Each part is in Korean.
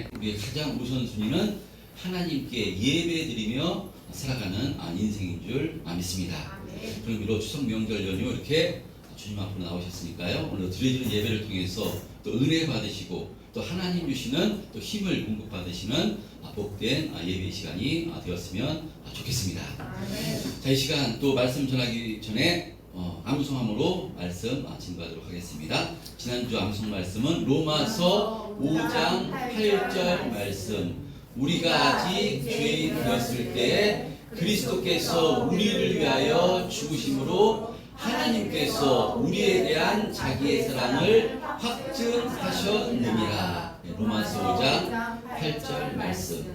중에 우리의 가장 우선순위는 하나님께 예배드리며 살아가는 인생인 줄 믿습니다. 그럼 이로 추석 명절 연휴 이렇게 주님 앞으로 나오셨으니까요. 오늘 드려지는 예배를 통해서 또 은혜 받으시고 또 하나님 주시는 또 힘을 공급받으시는 복된 예배 시간이 되었으면 좋겠습니다. 자, 이 시간 또 말씀 전하기 전에 암송함으로 말씀 진행하도록 하겠습니다. 지난주 암송 말씀은 로마서 5장 8절 말씀. 우리가 아직 죄인 되었을 때에 그리스도께서 우리를 위하여 죽으심으로 하나님께서 우리에 대한 자기의 사랑을 확증하셨느니라. 로마서 5장 8절 말씀.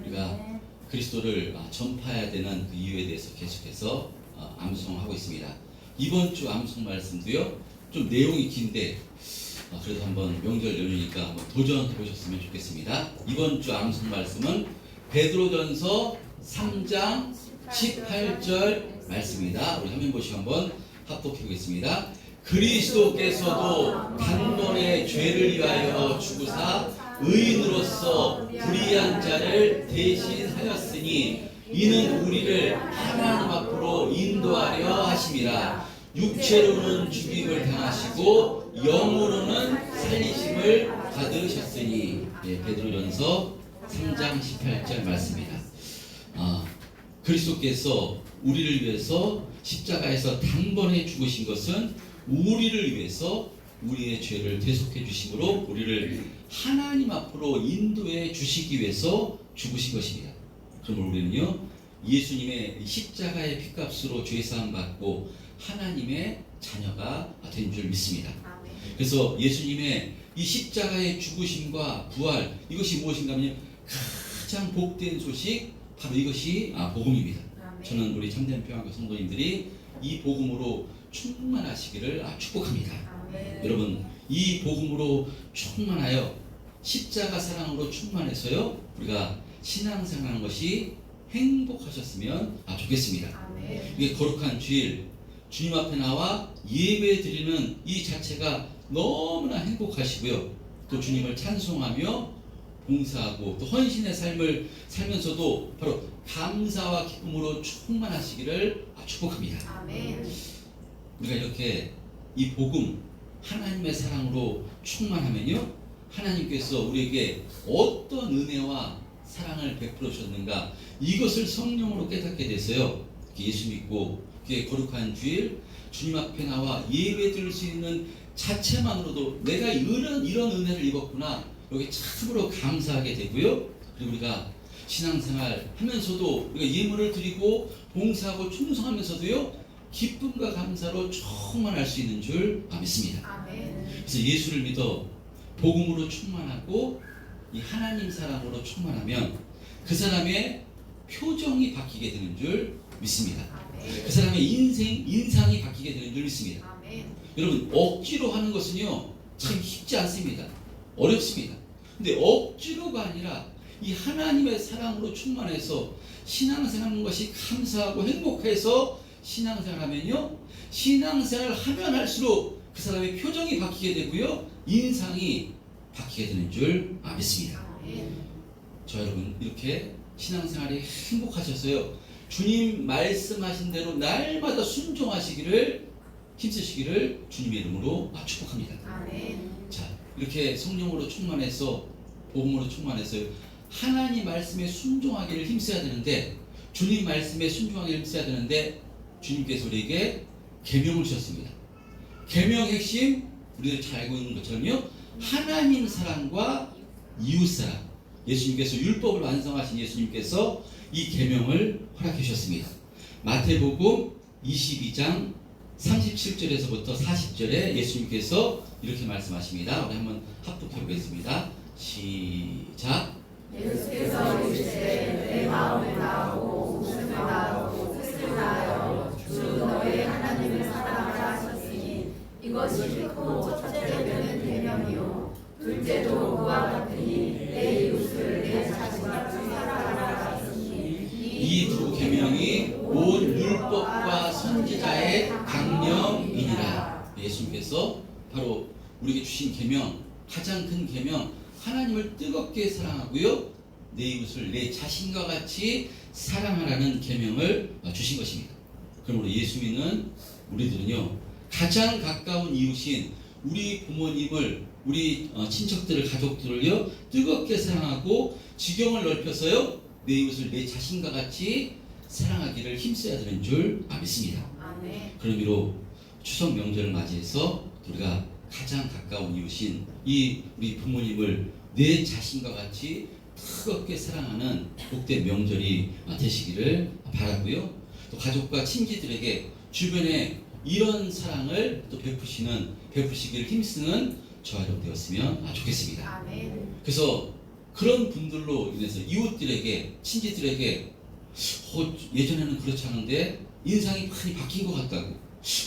우리가 그리스도를 전파해야 되는 그 이유에 대해서 계속해서 암송하고 있습니다. 이번 주 암송 말씀도요, 좀 내용이 긴데 그래도 한번 명절 연휴니까 한번 도전해 보셨으면 좋겠습니다. 이번 주 암송 말씀은 베드로전서 3장 18절 말씀입니다. 우리 화면 보시고 한번 합독해 보겠습니다. 그리스도께서도 단번에 죄를 위하여 죽으사 의인으로서 불의한 자를 대신하였으니 이는 우리를 하나님 앞으로 인도하려 하심이라. 육체로는 죽임을 당하시고 영으로는 살리심을 받으셨으니. 베드로전서 3장 18절 말씀입니다. 그리스도께서 우리를 위해서 십자가에서 단번에 죽으신 것은 우리를 위해서 우리의 죄를 대속해 주심으로 우리를 하나님 앞으로 인도해 주시기 위해서 죽으신 것입니다. 그러므로 우리는요, 예수님의 십자가의 피값으로 죄사함 받고 하나님의 자녀가 된 줄 믿습니다. 그래서 예수님의 이 십자가의 죽으심과 부활, 이것이 무엇인가 하면 가장 복된 소식, 바로 이것이 복음입니다. 저는 우리 참된 평화교 성도님들이 이 복음으로 충만하시기를 축복합니다. 여러분, 이 복음으로 충만하여 십자가 사랑으로 충만해서요, 우리가 신앙생활하는 것이 행복하셨으면 좋겠습니다. 이게 거룩한 주일 주님 앞에 나와 예배 드리는 이 자체가 너무나 행복하시고요, 또 주님을 찬송하며 봉사하고 또 헌신의 삶을 살면서도 바로 감사와 기쁨으로 충만하시기를 축복합니다. 우리가 이렇게 이 복음, 하나님의 사랑으로 충만하면요, 하나님께서 우리에게 어떤 은혜와 사랑을 베풀어 주셨는가, 이것을 성령으로 깨닫게 돼서요, 예수 믿고 거룩한 주일 주님 앞에 나와 예배 드릴 수 있는 자체만으로도 내가 이런 은혜를 입었구나, 여기 참으로 감사하게 되고요. 그리고 우리가 신앙생활 하면서도 우리가 예물을 드리고 봉사하고 충성하면서도요, 기쁨과 감사로 충만할 수 있는 줄 믿습니다. 그래서 예수를 믿어 복음으로 충만하고 이 하나님 사랑으로 충만하면 그 사람의 표정이 바뀌게 되는 줄 믿습니다. 그 사람의 인상이 바뀌게 되는 줄 믿습니다. 여러분, 억지로 하는 것은요, 참 쉽지 않습니다. 어렵습니다. 근데 억지로가 아니라 이 하나님의 사랑으로 충만해서 신앙생활하는 것이 감사하고 행복해서 신앙생활하면요, 신앙생활을 하면 할수록 그 사람의 표정이 바뀌게 되고요, 인상이 바뀌게 되는 줄 믿습니다. 저 여러분, 이렇게 신앙생활이 행복하셔서요, 주님 말씀하신 대로 날마다 순종하시기를 힘쓰시기를 주님의 이름으로 축복합니다. 자, 이렇게 성령으로 충만해서 복음으로 충만해서 하나님 말씀에 순종하기를 힘써야 되는데, 주님 말씀에 순종하기를 힘써야 되는데, 주님께서 우리에게 계명을 주셨습니다. 계명 핵심, 우리들 잘 알고 있는 것처럼요, 하나님 사랑과 이웃 사랑. 예수님께서 율법을 완성하신 예수님께서 이 계명을 허락해 주셨습니다. 마태복음 22장 37절에서부터 40절에 예수님께서 이렇게 말씀하십니다. 우리 한번 합독해 보겠습니다. 시작. 예수께서 이르시되 내 마음을 다하고 웃음을 다하고 뜻을 다하여 주 너의 하나님을 사랑하라 하셨으니 이것이 크고 첫째 되는 계명이요 둘째도 그와 같으니 내 이웃을 내 자신과 같이 사랑하라 하셨으니 이 두 계명이 온 율법과 선지자의 강령이니라. 예수님께서 바로 우리에게 주신 계명, 가장 큰 계명, 하나님을 뜨겁게 사랑하고요, 내 이웃을 내 자신과 같이 사랑하라는 계명을 주신 것입니다. 그러므로 예수 믿는 우리들은요, 가장 가까운 이웃인 우리 부모님을, 우리 친척들을, 가족들을요 뜨겁게 사랑하고 지경을 넓혀서요 내 이웃을 내 자신과 같이 사랑하기를 힘써야 되는 줄 믿습니다. 아멘. 그런 의미로 추석 명절을 맞이해서 우리가 가장 가까운 이웃인 이 우리 부모님을 내 자신과 같이 뜨겁게 사랑하는 복된 명절이 되시기를 바라고요. 또 가족과 친지들에게 주변에 이런 사랑을 또 베푸시기를 힘쓰는 저와 여러분 되었으면 좋겠습니다. 아멘. 그래서 그런 분들로 인해서 이웃들에게, 친지들에게 예전에는 그렇지 않은데 인상이 많이 바뀐 것 같다고,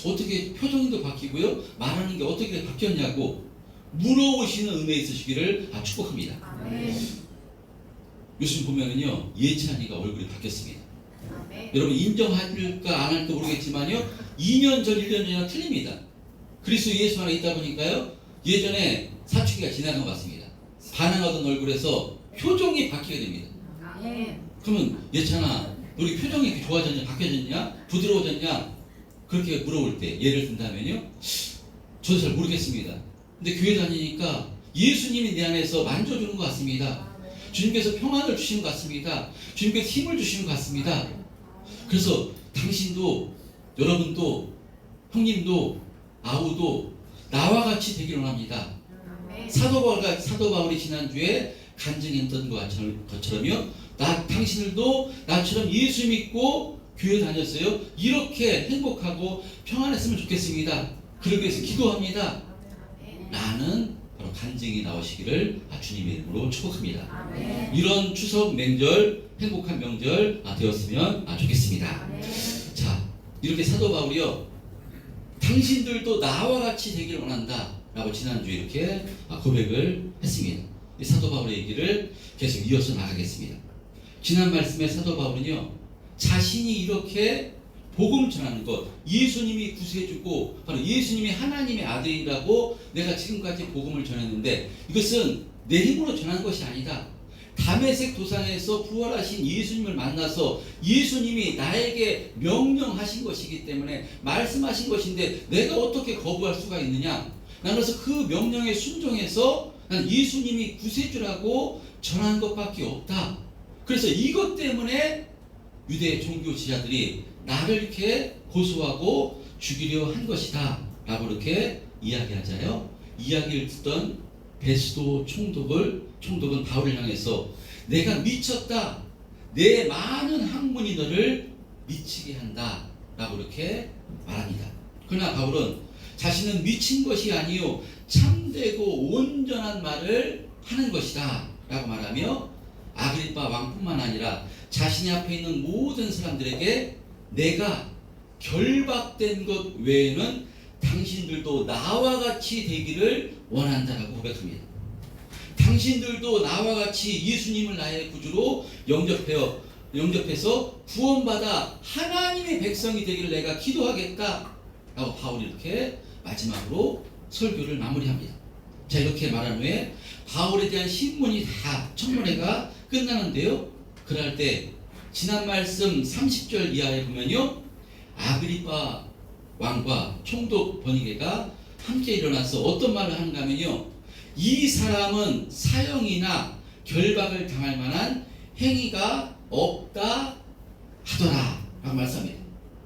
어떻게 표정도 바뀌고요, 말하는 게 어떻게 바뀌었냐고 물어보시는 은혜 있으시기를 축복합니다. 아멘. 요즘 보면은요, 예찬이가 얼굴이 바뀌었습니다. 아멘. 여러분 인정할까 안 할까 모르겠지만요, 2년 전, 1년 전이랑 틀립니다. 그리스도 예수 안에 있다 보니까요, 예전에 사춘기가 지나간 것 같습니다. 반항하던 얼굴에서 표정이 바뀌게 됩니다. 아멘. 그러면 예찬아, 우리 표정이 이렇게 좋아졌냐, 바뀌어졌냐, 부드러워졌냐, 그렇게 물어볼 때 예를 든다면요, 저도 잘 모르겠습니다. 근데 교회 다니니까 예수님이 내 안에서 만져주는 것 같습니다. 주님께서 평안을 주시는 것 같습니다. 주님께서 힘을 주시는 것 같습니다. 그래서 당신도, 여러분도, 형님도, 아우도 나와 같이 되기를 원합니다. 아멘. 사도 바울이 지난주에 간증했던 것처럼요, 당신들도 나처럼 예수 믿고 교회 다녔어요. 이렇게 행복하고 평안했으면 좋겠습니다. 그러기 위해서 기도합니다. 라는 바로 간증이 나오시기를 주님의 이름으로 축복합니다. 아멘. 이런 추석 명절, 행복한 명절 되었으면 좋겠습니다. 아멘. 자, 이렇게 사도 바울이요, 당신들도 나와 같이 되기를 원한다 라고 지난주에 이렇게 고백을 했습니다. 이 사도 바울의 얘기를 계속 이어서 나가겠습니다. 지난 말씀에 사도 바울은요, 자신이 이렇게 복음 전하는 것, 예수님이 구세주고 바로 예수님이 하나님의 아들이라고 내가 지금까지 복음을 전했는데 이것은 내 힘으로 전하는 것이 아니다. 다메섹 도상에서 부활하신 예수님을 만나서 예수님이 나에게 명령하신 것이기 때문에, 말씀하신 것인데 내가 어떻게 거부할 수가 있느냐. 나는 그래서 그 명령에 순종해서 난 예수님이 구세주라고 전한 것밖에 없다. 그래서 이것 때문에 유대 종교 지자들이 나를 이렇게 고소하고 죽이려 한 것이다 라고 이렇게 이야기하잖아요. 이야기를 듣던 베스도 총독은 바울을 향해서 내가 미쳤다, 내 많은 학문이 너를 미치게 한다 라고 이렇게 말합니다. 그러나 바울은 자신은 미친 것이 아니요 참되고 온전한 말을 하는 것이다 라고 말하며 아그리빠 왕뿐만 아니라 자신이 앞에 있는 모든 사람들에게 내가 결박된 것 외에는 당신들도 나와 같이 되기를 원한다라고 고백합니다. 당신들도 나와 같이 예수님을 나의 구주로 영접해서 구원받아 하나님의 백성이 되기를 내가 기도하겠다 라고 바울이 이렇게 마지막으로 설교를 마무리합니다. 자, 이렇게 말한 후에 바울에 대한 신문이 다 청문회가 끝나는데요, 그럴 때 지난 말씀 30절 이하에 보면요, 아그리빠 왕과 총독 버니게가 함께 일어나서 어떤 말을 하는가 하면요, 이 사람은 사형이나 결박을 당할 만한 행위가 없다 하더라 라고 말씀합니다.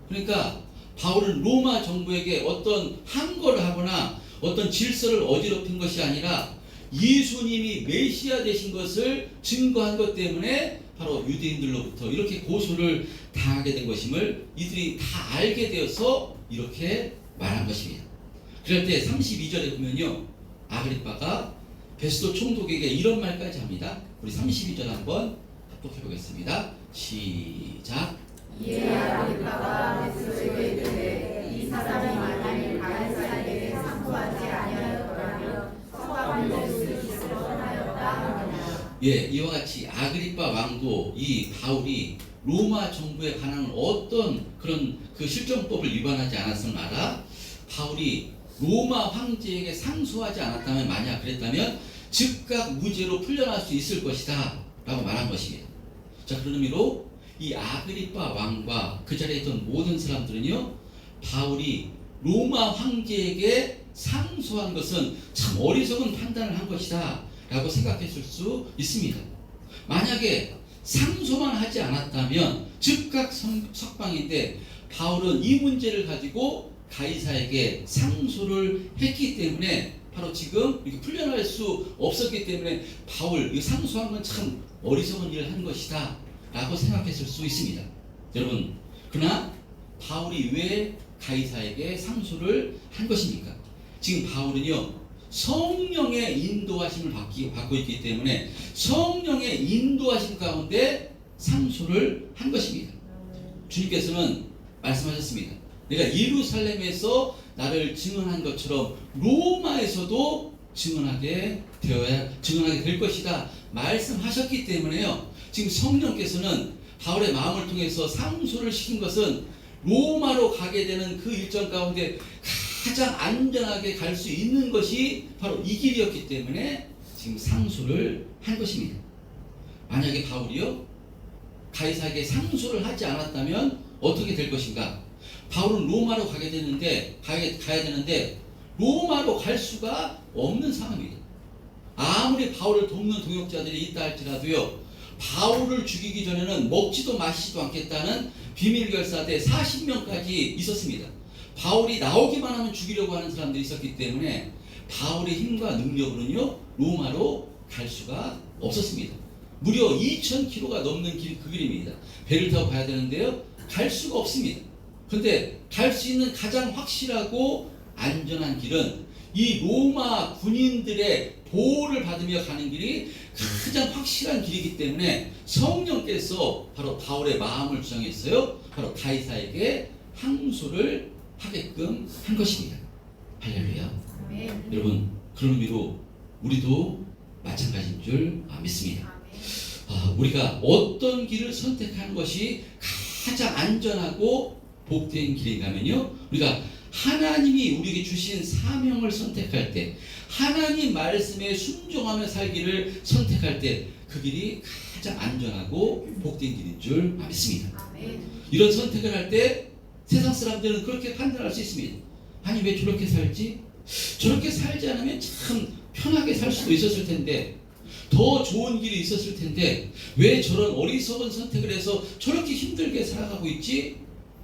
그러니까 바울은 로마 정부에게 어떤 항거를 하거나 어떤 질서를 어지럽힌 것이 아니라 예수님이 메시아 되신 것을 증거한 것 때문에 바로 유대인들로부터 이렇게 고소를 당하게 된 것임을 이들이 다 알게 되어서 이렇게 말한 것입니다. 그럴 때 32절에 보면요, 아그리빠가 베스도 총독에게 이런 말까지 합니다. 우리 32절 한번 합독해 보겠습니다. 시작. 이에 아그리빠가 베스도에게 이르되 이 사람이 만일 가이사에게 상소하지 아니하였더라면 서방을 줄 짓을 뻔하였다 하느냐. 예, 이와 같이 아그리빠 왕도 이 바울이 로마 정부에 관한 어떤 그런 그 실정법을 위반하지 않았음을 알아 바울이 로마 황제에게 상소하지 않았다면, 만약 그랬다면 즉각 무죄로 풀려날 수 있을 것이다 라고 말한 것입니다. 자, 그런 의미로 이 아그리빠 왕과 그 자리에 있던 모든 사람들은요, 바울이 로마 황제에게 상소한 것은 참 어리석은 판단을 한 것이다 라고 생각했을 수 있습니다. 만약에 상소만 하지 않았다면 즉각 석방인데, 바울은 이 문제를 가지고 가이사에게 상소를 했기 때문에 바로 지금 이렇게 풀려날 수 없었기 때문에 바울 이 상소한 건 참 어리석은 일을 한 것이다 라고 생각했을 수 있습니다. 여러분, 그러나 바울이 왜 가이사에게 상소를 한 것입니까? 지금 바울은요, 성령의 인도하심을 받고 있기 때문에 성령의 인도하심 가운데 상소를 한 것입니다. 주님께서는 말씀하셨습니다. 내가 예루살렘에서 나를 증언한 것처럼 로마에서도 증언하게 될 것이다 말씀하셨기 때문에요, 지금 성령께서는 바울의 마음을 통해서 상소를 시킨 것은 로마로 가게 되는 그 일정 가운데 가장 안전하게 갈 수 있는 것이 바로 이 길이었기 때문에 지금 상소를 한 것입니다. 만약에 바울이요, 가이사에게 상소를 하지 않았다면 어떻게 될 것인가? 바울은 로마로 가야 되는데 로마로 갈 수가 없는 상황입니다. 아무리 바울을 돕는 동역자들이 있다 할지라도요, 바울을 죽이기 전에는 먹지도 마시지도 않겠다는 비밀 결사대 40명까지 있었습니다. 바울이 나오기만 하면 죽이려고 하는 사람들이 있었기 때문에 바울의 힘과 능력으로는요, 로마로 갈 수가 없었습니다. 무려 2000km가 넘는 그 길입니다. 배를 타고 가야 되는데요, 갈 수가 없습니다. 그런데 갈 수 있는 가장 확실하고 안전한 길은 이 로마 군인들의 보호를 받으며 가는 길이 가장 확실한 길이기 때문에 성령께서 바로 바울의 마음을 주장했어요. 바로 가이사에게 항소를 하게끔 한 것입니다. 할렐루야. 아멘. 여러분, 그런 의미로 우리도 마찬가지인 줄 믿습니다. 우리가 어떤 길을 선택하는 것이 가장 안전하고 복된 길인가면요, 우리가 하나님이 우리에게 주신 사명을 선택할 때, 하나님 말씀에 순종하며 살기를 선택할 때 그 길이 가장 안전하고 복된 길인 줄 믿습니다. 아멘. 이런 선택을 할 때 세상 사람들은 그렇게 판단할 수 있습니다. 아니, 왜 저렇게 살지? 저렇게 살지 않으면 참 편하게 살 수도 있었을 텐데, 더 좋은 길이 있었을 텐데 왜 저런 어리석은 선택을 해서 저렇게 힘들게 살아가고 있지?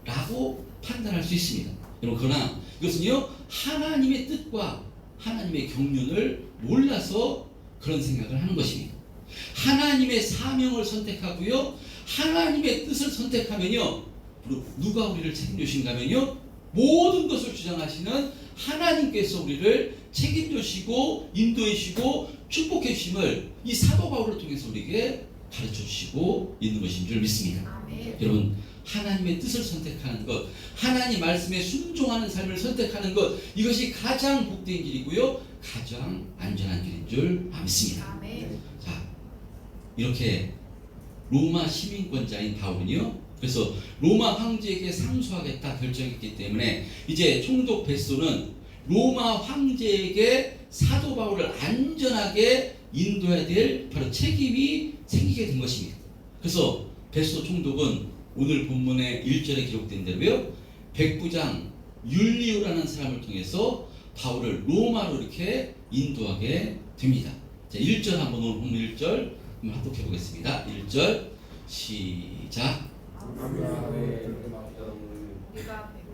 라고 판단할 수 있습니다. 여러분, 그러나 이것은요, 하나님의 뜻과 하나님의 경륜을 몰라서 그런 생각을 하는 것입니다. 하나님의 사명을 선택하고요, 하나님의 뜻을 선택하면요, 누가 우리를 책임주신가면요, 모든 것을 주장하시는 하나님께서 우리를 책임주시고 인도해주시고 축복해주심을 이 사도 바울을 통해서 우리에게 가르쳐주시고 있는 것인 줄 믿습니다. 아멘. 여러분, 하나님의 뜻을 선택하는 것, 하나님 말씀에 순종하는 삶을 선택하는 것, 이것이 가장 복된 길이고요, 가장 안전한 길인 줄 믿습니다. 아멘. 자, 이렇게 로마 시민권자인 바울은요, 그래서 로마 황제에게 상소하겠다 결정했기 때문에 이제 총독 베소는 로마 황제에게 사도 바울을 안전하게 인도해야 될 바로 책임이 생기게 된 것입니다. 그래서 베소 총독은 오늘 본문의 1절에 기록된 대로요, 백부장 율리오라는 사람을 통해서 바울을 로마로 이렇게 인도하게 됩니다. 자, 1절 한번, 오늘 본문 1절 한번 합독해 보겠습니다. 1절 시작.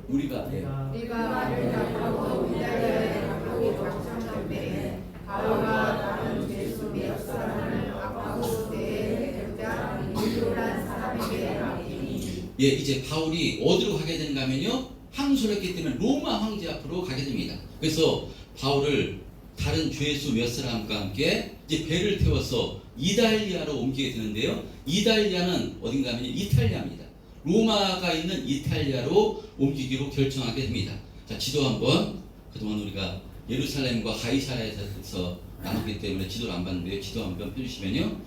우리가 네가 말을 답하고 이달리아에 가고 작정하되 바울과 다른 예수 몇 사람을 압박하고 때에 백부장 율리오라는 사람에게 맡기니. 예, 이제 바울이 어디로 가게 되는가 하면요, 항소를 했기 때문에 로마 황제 앞으로 가게 됩니다. 그래서 바울을 다른 죄수 몇 사람과 함께 이제 배를 태워서 이달리아로 옮기게 되는데요, 이달리아는 어딘가 하면 이탈리아입니다. 로마가 있는 이탈리아로 옮기기로 결정하게 됩니다. 자, 지도 한번, 그동안 우리가 예루살렘과 가이사야에서 나눴기 때문에 지도를 안 봤는데요, 지도 한번 펴주시면요,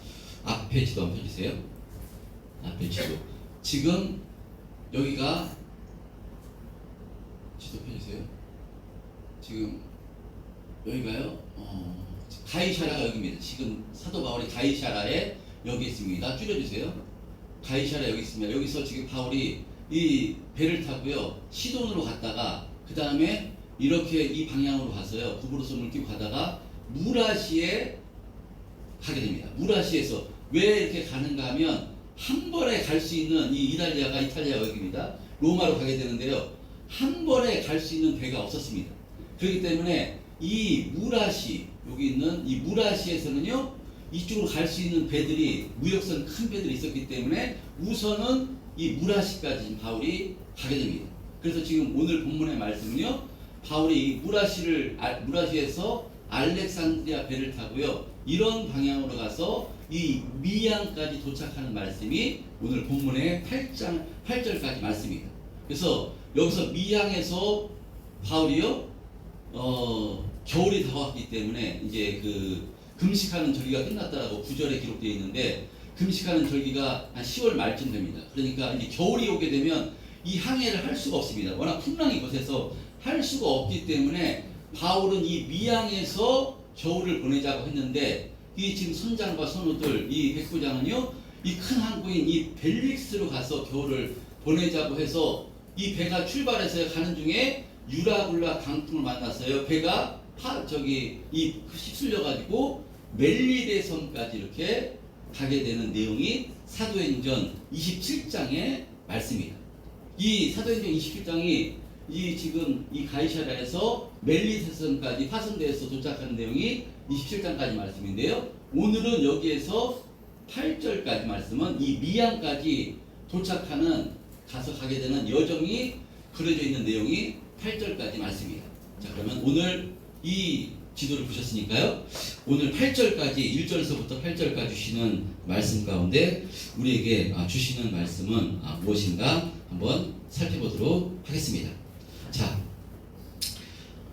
앞에 지도 한번 펴주세요. 앞에 지도. 지금 여기가, 지도 펴주세요. 지금 여기가요, 가이샤라가 여기입니다. 지금 사도 바울이 가이샤라에 여기 있습니다. 줄여주세요. 가이샤라 여기 있습니다. 여기서 지금 바울이 이 배를 타고요 시돈으로 갔다가 그 다음에 이렇게 이 방향으로 가서요 구브로스를 끼고 가다가 무라시에 가게 됩니다. 무라시에서 왜 이렇게 가는가 하면 한 번에 갈 수 있는 이 이탈리아가 여기입니다. 로마로 가게 되는데요. 한 번에 갈 수 있는 배가 없었습니다. 그렇기 때문에 이 무라시 여기 있는 이 무라시에서는요 이쪽으로 갈 수 있는 배들이 무역선 큰 배들이 있었기 때문에 우선은 이 무라시까지 바울이 가게 됩니다. 그래서 지금 오늘 본문의 말씀은요 바울이 무라시에서 알렉산드리아 배를 타고요 이런 방향으로 가서 이 미양까지 도착하는 말씀이 오늘 본문의 8절까지 말씀입니다. 그래서 여기서 미양에서 바울이요 겨울이 다가왔기 때문에 이제 그 금식하는 절기가 끝났다라고 9절에 기록되어 있는데 금식하는 절기가 한 10월 말쯤 됩니다. 그러니까 이제 겨울이 오게 되면 이 항해를 할 수가 없습니다. 워낙 풍랑이 거세서 할 수가 없기 때문에 바울은 이 미양에서 겨울을 보내자고 했는데 이 지금 선장과 선우들 이 백부장은요 이 큰 항구인 이 벨릭스로 가서 겨울을 보내자고 해서 이 배가 출발해서 가는 중에 유라굴라 강풍을 만났어요. 배가 휩쓸려 가지고 멜리데 섬까지 이렇게 가게 되는 내용이 사도행전 27장의 말씀입니다. 이 사도행전 27장이 이 지금 이 가이사랴에서 멜리데 섬까지 파송돼서 도착하는 내용이 27장까지 말씀인데요. 오늘은 여기에서 8절까지 말씀은 이 미양까지 도착하는 가서 가게 되는 여정이 그려져 있는 내용이 8절까지 말씀입니다. 자, 그러면 오늘 이 지도를 보셨으니까요. 오늘 8절까지 1절에서부터 8절까지 주시는 말씀 가운데 우리에게 주시는 말씀은 무엇인가 한번 살펴보도록 하겠습니다. 자,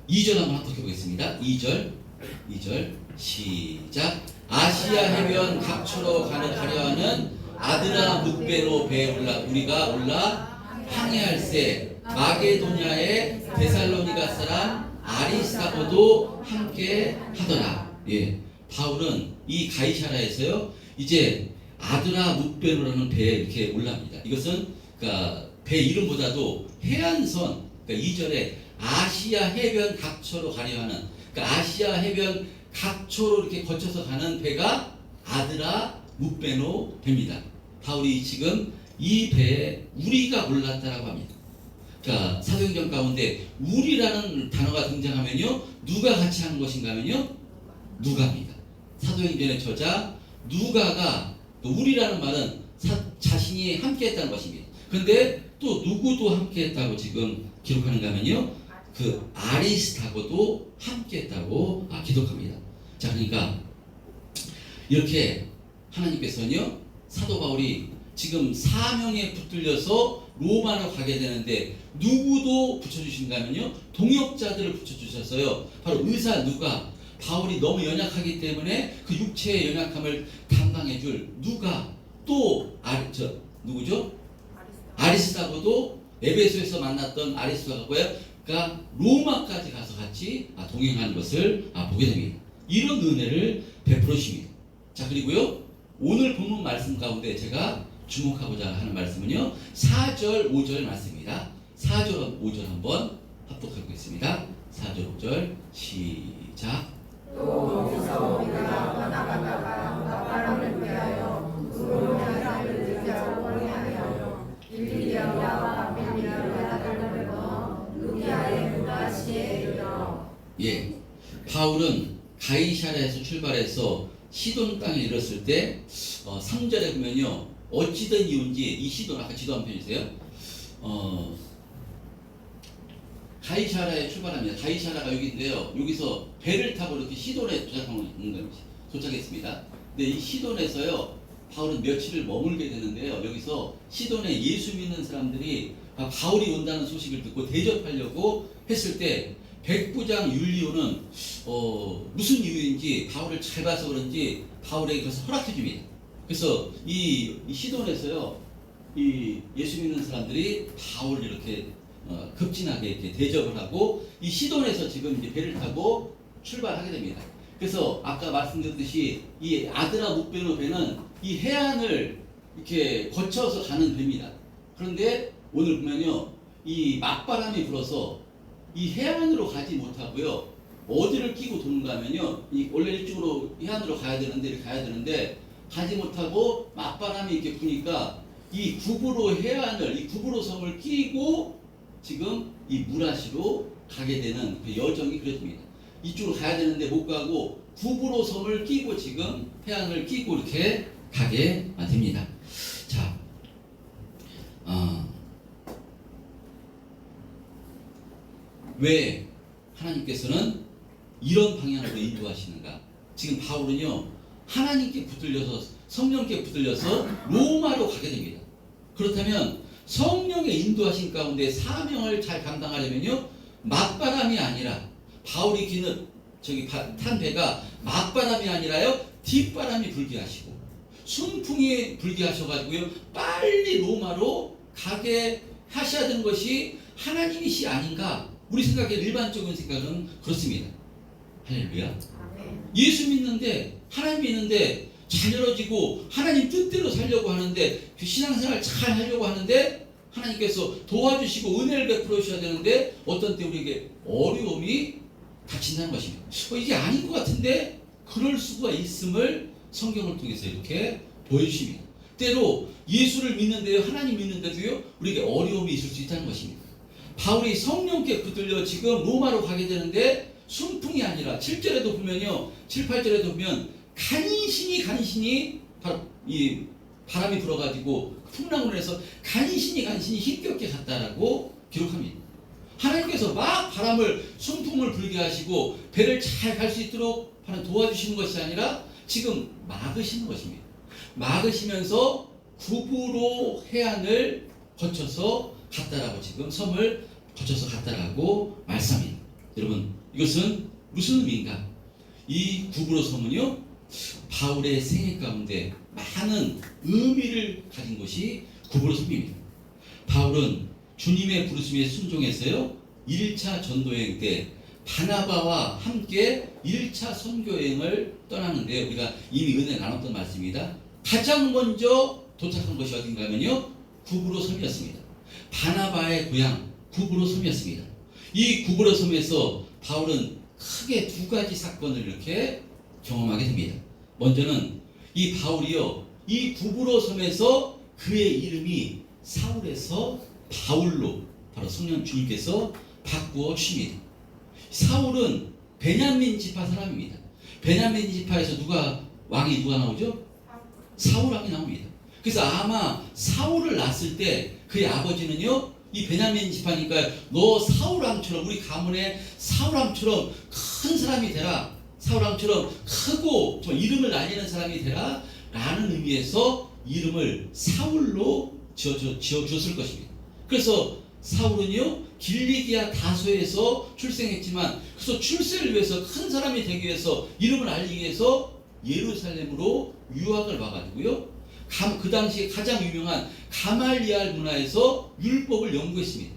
2절 한번 합독해 보겠습니다. 2절 시작. 아시아 해변 각처로 가려 하는 아드라 묵베로 배에 우리가 올라 항해할세 마게도냐의 데살로니가 사람 아리스타고도 함께 하더라. 예, 바울은 이 가이사라에서요 이제 아드라 묵베로라는 배에 이렇게 올라갑니다. 이것은 그러니까 배 이름보다도 해안선 그러니까 2절에 아시아 해변 각처로 가려 하는 그러니까 아시아 해변 각초로 이렇게 거쳐서 가는 배가 아드라 묵베노 배입니다. 바울이 지금 이 배에 우리가 올랐다라고 합니다. 그러니까 사도행전 가운데 우리라는 단어가 등장하면요 누가 같이 하는 것인가 하면요 누가입니다. 사도행전의 저자 누가가 우리라는 말은 자신이 함께했다는 것입니다. 그런데 또 누구도 함께했다고 지금 기록하는가 하면요 그 아리스타고도 함께했다고 기록합니다. 자, 그러니까 이렇게 하나님께서는요 사도 바울이 지금 사명에 붙들려서 로마로 가게 되는데 누구도 붙여주신가 하면요 동역자들을 붙여주셨어요. 바로 의사 누가 바울이 너무 연약하기 때문에 그 육체의 연약함을 담당해줄 누가 또 누구죠? 아리스타고도 에베소에서 만났던 아리스타고가 로마까지 가서 같이 동행하는 것을 보게 됩니다. 이런 은혜를 베풀어 주십니다. 자, 그리고요 오늘 본문 말씀 가운데 제가 주목하고자 하는 말씀은요 4절 5절 말씀입니다. 4절 5절 한번 합독해 보겠습니다. 4절 5절 시작. 또 거기서 우리가 떠나가다가 나팔을 위하여 두로냐를 들자고 원하여 빌리아와 빌리아가 달려들어 루기아의 무라시에 이르러 예, 바울은 가이사랴에서 출발해서 시돈 땅에 이르렀을 때 3절에 보면요 어찌된 이유인지 이 시돈 아까 지도 한번 펴주세요. 가이사랴에 출발합니다. 가이사랴가 여기인데요. 여기서 배를 타고 이렇게 시돈에 도착했습니다. 근데 이 시돈에서요 바울은 며칠을 머물게 되는데요. 여기서 시돈에 예수 믿는 사람들이 바울이 온다는 소식을 듣고 대접하려고 했을 때 백부장 율리오는 무슨 이유인지 바울을 잘 봐서 그런지 바울에게 그것을 허락해 줍니다. 그래서 이 시돈에서요 이 예수 믿는 사람들이 바울을 이렇게 급진하게 이렇게 대접을 하고 이 시돈에서 지금 이제 배를 타고 출발하게 됩니다. 그래서 아까 말씀드렸듯이 이 아드라 목베노 배는 이 해안을 이렇게 거쳐서 가는 배입니다. 그런데 오늘 보면요, 이 맞바람이 불어서 이 해안으로 가지 못하고요, 어디를 끼고 도는가 하면요, 이 원래 이쪽으로 해안으로 가야 되는데 이렇게 가야 되는데 가지 못하고 맞바람이 이렇게 부니까 이 구부로 해안을, 이 구부로 섬을 끼고 지금 이 무라시로 가게 되는 그 여정이 그랬습니다. 이쪽으로 가야 되는데 못 가고 구부로 섬을 끼고 지금 해안을 끼고 이렇게 가게 됩니다. 자, 왜 하나님께서는 이런 방향으로 인도하시는가? 지금 바울은요, 하나님께 붙들려서, 성령께 붙들려서 로마로 가게 됩니다. 그렇다면 성령의 인도하신 가운데 사명을 잘 감당하려면요, 맞바람이 아니라, 바울이 기는 탄 배가 맞바람이 아니라요, 뒷바람이 불게 하시고 순풍이 불게 하셔가지고요, 빨리 로마로 가게 하셔야 되는 것이 하나님이시 아닌가? 우리 생각에 일반적인 생각은 그렇습니다. 할렐루야. 예수 믿는데, 하나님 믿는데 잘 열어지고 하나님 뜻대로 살려고 하는데, 그 신앙생활 잘 하려고 하는데 하나님께서 도와주시고 은혜를 베풀어 주셔야 되는데 어떤 때 우리에게 어려움이 닥친다는 것입니다. 이게 아닌 것 같은데 그럴 수가 있음을 성경을 통해서 이렇게 보여주십니다. 때로 예수를 믿는데요, 하나님 믿는데도요, 우리에게 어려움이 있을 수 있다는 것입니다. 바울이 성령께 붙들려 지금 로마로 가게 되는데 순풍이 아니라 7절에도 보면요, 7, 8절에도 보면 간신히 바로 이 바람이 불어가지고 풍랑으로 해서 간신히 힘겹게 갔다라고 기록합니다. 하나님께서 막 바람을, 순풍을 불게 하시고 배를 잘 갈 수 있도록 도와주시는 것이 아니라 지금 막으시는 것입니다. 막으시면서 구부로 해안을 거쳐서 갔다라고, 지금 섬을 거쳐서 갔다라고 말씀합니다. 여러분, 이것은 무슨 의미인가? 이 구부로 섬은요, 바울의 생애 가운데 많은 의미를 가진 것이 구부로 섬입니다. 바울은 주님의 부르심에 순종해서요, 1차 전도여행 때 바나바와 함께 1차 선교여행을 떠나는데, 우리가 이미 은혜 나눴던 말씀입니다. 가장 먼저 도착한 것이 어딘가 하면요, 구부로 섬이었습니다. 바나바의 고향 구부로 섬이었습니다. 이 구부로 섬에서 바울은 크게 두 가지 사건을 이렇게 경험하게 됩니다. 먼저는 이 바울이요, 이 구부로 섬에서 그의 이름이 사울에서 바울로 바로 성령 주님께서 바꾸어 주십니다. 사울은 베냐민 지파 사람입니다. 베냐민 지파에서 왕이 누가 나오죠? 사울 왕이 나옵니다. 그래서 아마 사울을 낳았을 때 그의 아버지는요, 이 베냐민 지파니까 너 사울 왕처럼, 우리 가문의 사울 왕처럼 큰 사람이 되라, 사울 왕처럼 크고 좀 이름을 날리는 사람이 되라 라는 의미에서 이름을 사울로 지어주었을 것입니다. 그래서 사울은요, 길리기아 다소에서 출생했지만, 그래서 출세를 위해서, 큰 사람이 되기 위해서, 이름을 알리기 위해서 예루살렘으로 유학을 와가지고요, 그 당시에 가장 유명한 가말리알 문화에서 율법을 연구했습니다.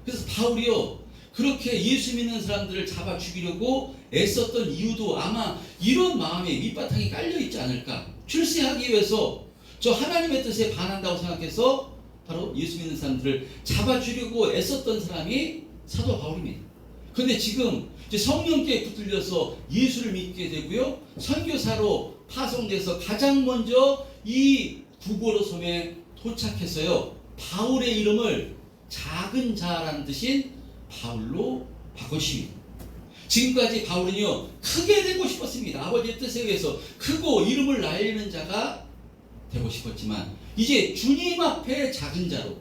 그래서 바울이요, 그렇게 예수 믿는 사람들을 잡아 죽이려고 애썼던 이유도 아마 이런 마음에 밑바탕이 깔려 있지 않을까. 출세하기 위해서 저 하나님의 뜻에 반한다고 생각해서 바로 예수 믿는 사람들을 잡아 죽이려고 애썼던 사람이 사도 바울입니다. 그런데 지금 이제 성령께 붙들려서 예수를 믿게 되고요, 선교사로 파송돼서 가장 먼저 이 구부로 섬에 도착해서요, 바울의 이름을 작은 자라는 뜻인 바울로 바꾸십니다. 지금까지 바울은요, 크게 되고 싶었습니다. 아버지의 뜻에 의해서 크고 이름을 날리는 자가 되고 싶었지만, 이제 주님 앞에 작은 자로,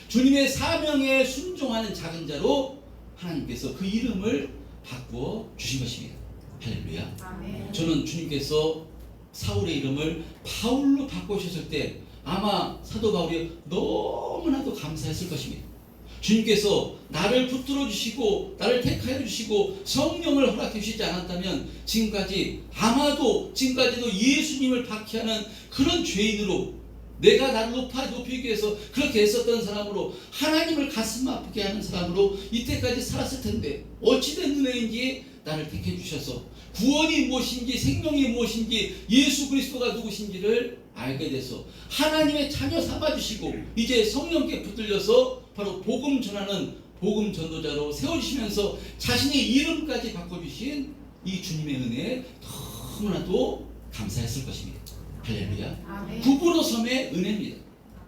주님의 사명에 순종하는 작은 자로 하나님께서 그 이름을 바꾸어 주신 것입니다. 할렐루야. 아멘. 저는 주님께서 사울의 이름을 바울로 바꾸셨을 때 아마 사도 바울이 너무나도 감사했을 것입니다. 주님께서 나를 붙들어 주시고 나를 택하여 주시고 성령을 허락해 주시지 않았다면 아마도 지금까지도 예수님을 박해하는 그런 죄인으로, 내가 나를 높이기 위해서 그렇게 애썼던 사람으로, 하나님을 가슴 아프게 하는 사람으로 이때까지 살았을 텐데, 어찌된 은혜인지 나를 택해 주셔서 구원이 무엇인지, 생명이 무엇인지, 예수 그리스도가 누구신지를 알게 돼서 하나님의 자녀 삼아주시고 이제 성령께 붙들려서 바로 복음 전하는 복음 전도자로 세워주시면서 자신의 이름까지 바꿔주신 이 주님의 은혜에 너무나도 감사했을 것입니다. 할렐루야. 아멘. 구부로 섬의 은혜입니다.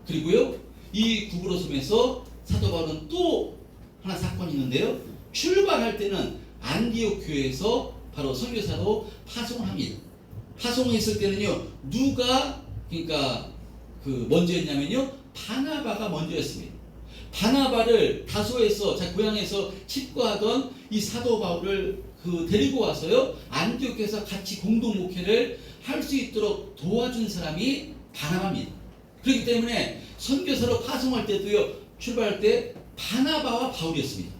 그리고요, 이 구부로 섬에서 사도 바울은 또 하나 사건이 있는데요. 출발할 때는 안디옥 교회에서 바로 선교사로 파송을 합니다. 파송했을 때는요, 누가 그러니까 먼저 했냐면요, 바나바가 먼저였습니다. 바나바를 다소에서 자 고향에서 칩거하던 이 사도 바울을 데리고 와서요, 안디옥에서 같이 공동 목회를 할 수 있도록 도와준 사람이 바나바입니다. 그렇기 때문에 선교사로 파송할 때도요, 출발할 때 바나바와 바울이었습니다.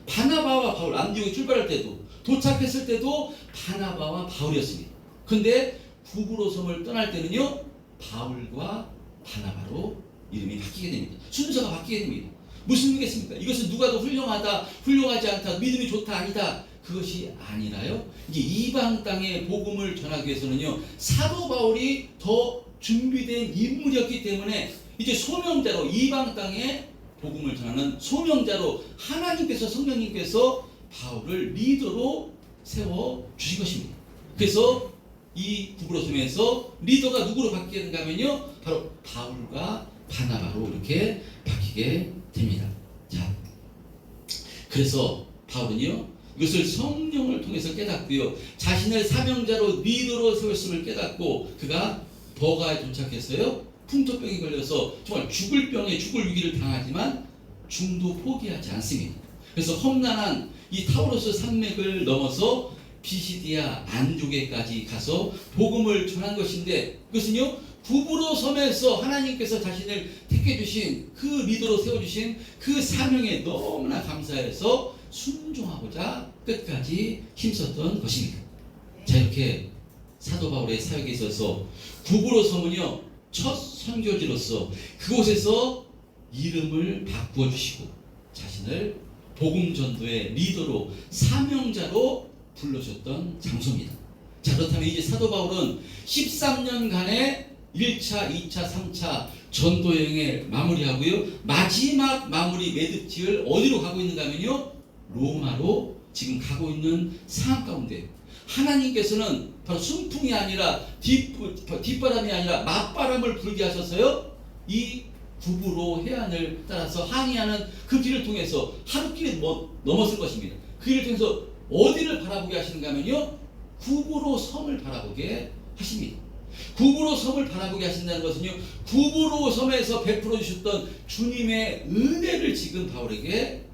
바나바와 바울, 안디옥에 출발할 때도, 도착했을 때도 바나바와 바울이었습니다. 근데 구부로 섬을 떠날 때는요, 바울과 바나바로 이름이 바뀌게 됩니다. 순서가 바뀌게 됩니다. 무슨 얘기겠습니까? 이것은 누가 더 훌륭하다, 훌륭하지 않다, 믿음이 좋다, 아니다, 그것이 아니라요, 이제 이방 땅에 복음을 전하기 위해서는요, 사도 바울이 더 준비된 인물이었기 때문에 이제 소명자로, 이방 땅에 복음을 전하는 소명자로 하나님께서, 성령님께서 바울을 리더로 세워 주신 것입니다. 그래서 이 구부로 섬에서 리더가 누구로 바뀌게 되는가 하면요, 바로 바울과 바나바로 이렇게 바뀌게 됩니다. 자, 그래서 바울은요, 이것을 성령을 통해서 깨닫고요, 자신을 사명자로 리더로 세웠음을 깨닫고 그가 버가에 도착해서요, 풍토병이 걸려서 정말 죽을 병에 죽을 위기를 당하지만 중도 포기하지 않습니다. 그래서 험난한 이 타우로스 산맥을 넘어서 비시디아 안족에까지 가서 복음을 전한 것인데, 그것은요, 구부로 섬에서 하나님께서 자신을 택해 주신 그 리더로 세워 주신 그 사명에 너무나 감사해서 순종하고자 끝까지 힘썼던 것입니다. 자, 이렇게 사도 바울의 사역에 있어서 구부로 섬은요, 첫 선교지로서 그곳에서 이름을 바꾸어 주시고 자신을 복음 전도의 리더로, 사명자로 불러줬던 장소입니다. 자, 그렇다면 이제 사도 바울은 13년간의 1차, 2차, 3차 전도 여행을 마무리하고요, 마지막 마무리 매듭지을 어디로 가고 있는가 하면요, 로마로 지금 가고 있는 상황 가운데 하나님께서는 바로 순풍이 아니라 뒷바람이 아니라 맞바람을 불게 하셔서요, 이 구부로 해안을 따라서 항해하는 그 길을 통해서 하루 길에 넘었을 것입니다. 그 길을 통해서 어디를 바라보게 하시는가 하면요, 구부로 섬을 바라보게 하십니다. 구부로 섬을 바라보게 하신다는 것은요, 구부로 섬에서 베풀어 주셨던 주님의 은혜를 지금 바울에게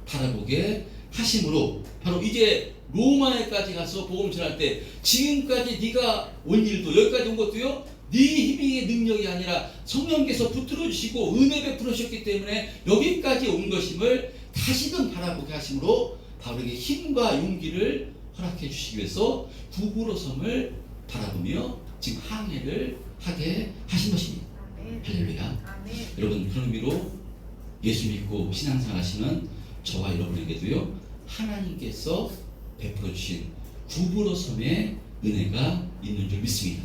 바라보게 하심으로, 바로 이제 로마에까지 가서 복음 전할 때 지금까지 네가 온 일도, 여기까지 온 것도요, 네 힘의 능력이 아니라 성령께서 붙들어 주시고 은혜 베풀어 주셨기 때문에 여기까지 온 것임을 다시금 바라보게 하심으로 바울에게 힘과 용기를 허락해 주시기 위해서 구부로 섬을 바라보며 지금 항해를 하게 하신 것입니다. 할렐루야. 여러분, 그런 의미로 예수 믿고 신앙생활 하시는 저와 여러분에게도요, 하나님께서 베풀어 주신 구부로 섬의 은혜가 있는 줄 믿습니다.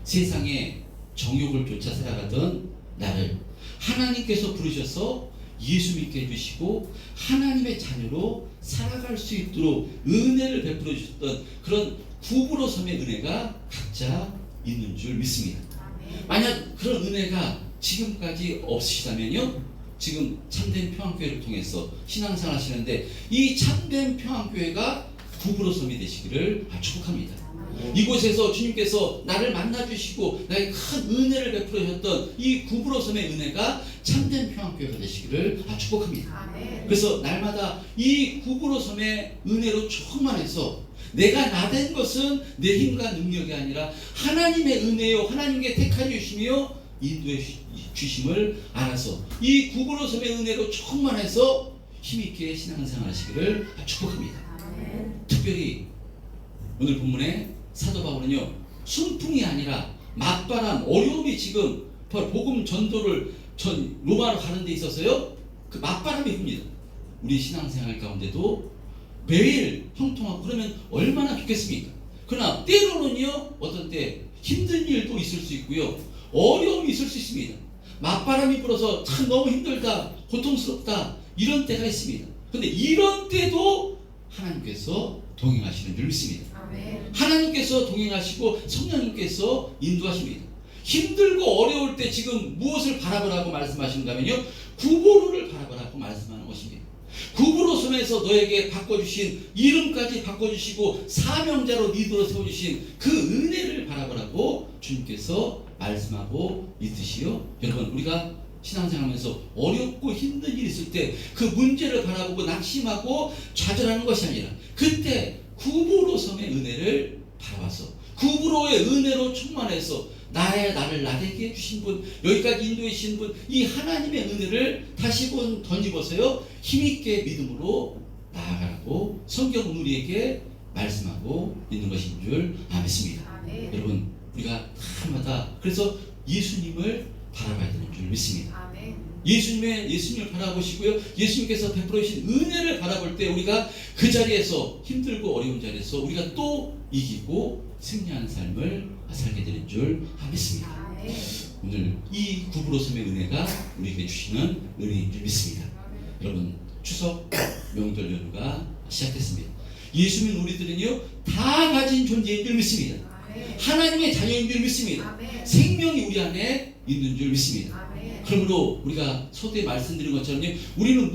세상에 정욕을 쫓아 살아가던 나를 하나님께서 부르셔서 예수 믿게 해주시고 하나님의 자녀로 살아갈 수 있도록 은혜를 베풀어 주셨던 그런 구부로 섬의 은혜가 각자 있는 줄 믿습니다. 만약 그런 은혜가 지금까지 없으시다면요, 지금 참된 평안교회를 통해서 신앙생활 하시는데 이 참된 평안교회가 구부로 섬이 되시기를 축복합니다. 이곳에서 주님께서 나를 만나주시고 나에게 큰 은혜를 베풀어 주셨던 이 구부로 섬의 은혜가 참된 평안교회가 되시기를 축복합니다. 그래서 날마다 이 구부로 섬의 은혜로 충만해서 내가 나된 것은 내 힘과 능력이 아니라 하나님의 은혜요, 하나님께 택하여 주시며 인도해 주심을 알아서 이 구부로 섬의 은혜로 충만해서 힘있게 신앙생활 하시기를 축복합니다. 특별히 오늘 본문에 사도 바울은요, 순풍이 아니라 맞바람, 어려움이 지금 복음 전도를 로마로 가는 데 있어서요, 그 맞바람이 붑니다. 우리 신앙생활 가운데도 매일 형통하고 그러면 얼마나 좋겠습니까? 그러나 때로는요, 어떤 때 힘든 일도 있을 수 있고요, 어려움이 있을 수 있습니다. 맞바람이 불어서 참 너무 힘들다, 고통스럽다, 이런 때가 있습니다. 근데 이런 때도 하나님께서 동행하시는 줄 믿습니다. 아멘. 하나님께서 동행하시고 성령님께서 인도하십니다. 힘들고 어려울 때 지금 무엇을 바라보라고 말씀하시는가면요, 구보로를 바라보라고 말씀하는 것입니다. 구보로 섬에서 너에게 바꿔주신 이름까지 바꿔주시고 사명자로 리더로 세워주신 그 은혜를 바라보라고 주님께서 말씀하고 있듯이요, 여러분, 우리가 신앙생활하면서 어렵고 힘든 일이 있을 때 그 문제를 바라보고 낙심하고 좌절하는 것이 아니라 그때 구보로 섬의 은혜를 바라봐서 구보로의 은혜로 충만해서 나를 나되게 해주신 분, 여기까지 인도해 주신 분, 이 하나님의 은혜를 다시 번 던집어서요, 힘있게 믿음으로 나아가라고 성경은 우리에게 말씀하고 있는 것인 줄 믿습니다. 아멘. 여러분, 우리가 하마다 그래서 예수님을 바라봐야 되는 줄 믿습니다. 아멘. 예수님을 바라보시고요, 예수님께서 베풀어 주신 은혜를 바라볼 때 우리가 그 자리에서, 힘들고 어려운 자리에서 우리가 또 이기고 승리하는 삶을 살게 되는 줄 믿습니다. 아멘. 오늘 이 구부로 섬의 은혜가 우리에게 주시는 은혜인 줄 믿습니다. 여러분, 추석 명절 연휴가 시작됐습니다. 예수 믿는 우리들은요, 다 가진 존재인 줄 믿습니다. 아멘. 하나님의 자녀인 줄 믿습니다. 아멘. 생명이 우리 안에 있는 줄 믿습니다. 아멘. 그러므로 우리가 서두에 말씀드린 것처럼요, 우리는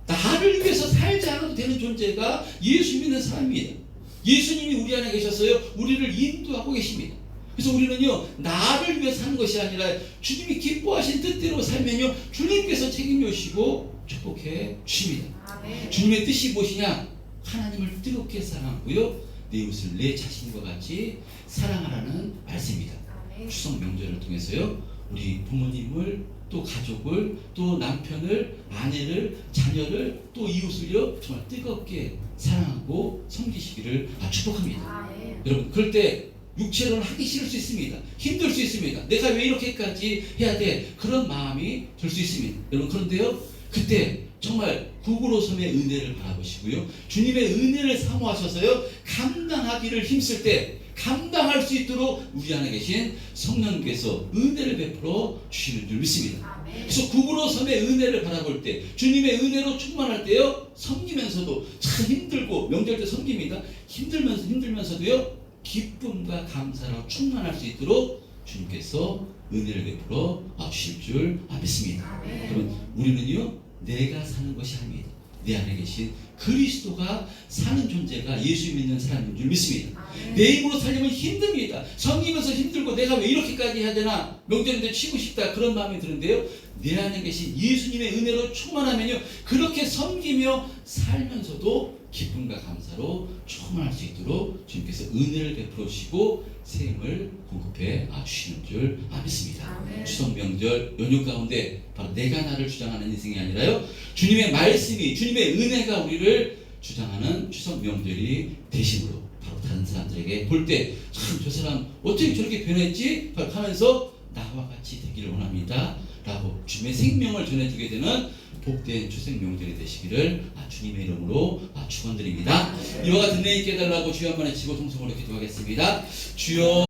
나를 위해서 살지 않아도 되는 존재가 예수 믿는 사람입니다. 예수님이 우리 안에 계셔서요, 우리를 인도하고 계십니다. 그래서 우리는요, 나를 위해 사는 것이 아니라 주님이 기뻐하신 뜻대로 살면요, 주님께서 책임져 주시고 축복해 주십니다. 아멘. 주님의 뜻이 무엇이냐? 하나님을 뜨겁게 사랑하고요, 내 이웃을 내 자신과 같이 사랑하라는 말씀입니다. 아멘. 추석 명절을 통해서요, 우리 부모님을, 또 가족을, 또 남편을, 아내를, 자녀를, 또 이웃을요, 정말 뜨겁게 사랑하고 섬기시기를 축복합니다. 아멘. 여러분, 그럴 때 육체로는 하기 싫을 수 있습니다. 힘들 수 있습니다. 내가 왜 이렇게까지 해야 돼? 그런 마음이 들 수 있습니다. 여러분, 그런데요, 그때 정말 구부로 섬의 은혜를 바라보시고요, 주님의 은혜를 사모하셔서요, 감당하기를 힘쓸 때 감당할 수 있도록 우리 안에 계신 성령님께서 은혜를 베풀어 주시는 줄 믿습니다. 아멘. 그래서 구부로 섬의 은혜를 바라볼 때, 주님의 은혜로 충만할 때요, 섬기면서도 참 힘들고, 명절 때 섬깁니다. 힘들면서도요, 기쁨과 감사로 충만할 수 있도록 주님께서 은혜를 베풀어 주실 줄 믿습니다. 아멘. 그러면 우리는요, 내가 사는 것이 아닙니다. 내 안에 계신 그리스도가 사는 존재가 예수 믿는 사람인 줄 믿습니다. 아멘. 내 힘으로 살려면 힘듭니다. 섬기면서 힘들고 내가 왜 이렇게까지 해야 되나, 명절인데 쉬고 싶다, 그런 마음이 드는데요, 내 안에 계신 예수님의 은혜로 충만하면요, 그렇게 섬기며 살면서도 기쁨과 감사로 충만할 수 있도록 주님께서 은혜를 베풀어 주시고 샘을 공급해 주시는 줄 믿습니다. 아멘. 추석 명절 연휴 가운데 바로 내가 나를 주장하는 인생이 아니라요, 주님의 말씀이, 주님의 은혜가 우리를 주장하는 추석 명절이 되심으로 바로 다른 사람들에게 볼 때 참 저 사람 어떻게 저렇게 변했지? 하면서 나와 같이 되기를 원합니다 라고 주님의 생명을 전해주게 되는 복된 추석 명절이 되시기를 주님의 이름으로 축원드립니다. 이와 같은 은혜 있게 해달라고 주여 한번 외치고 통성으로 기도하겠습니다. 주여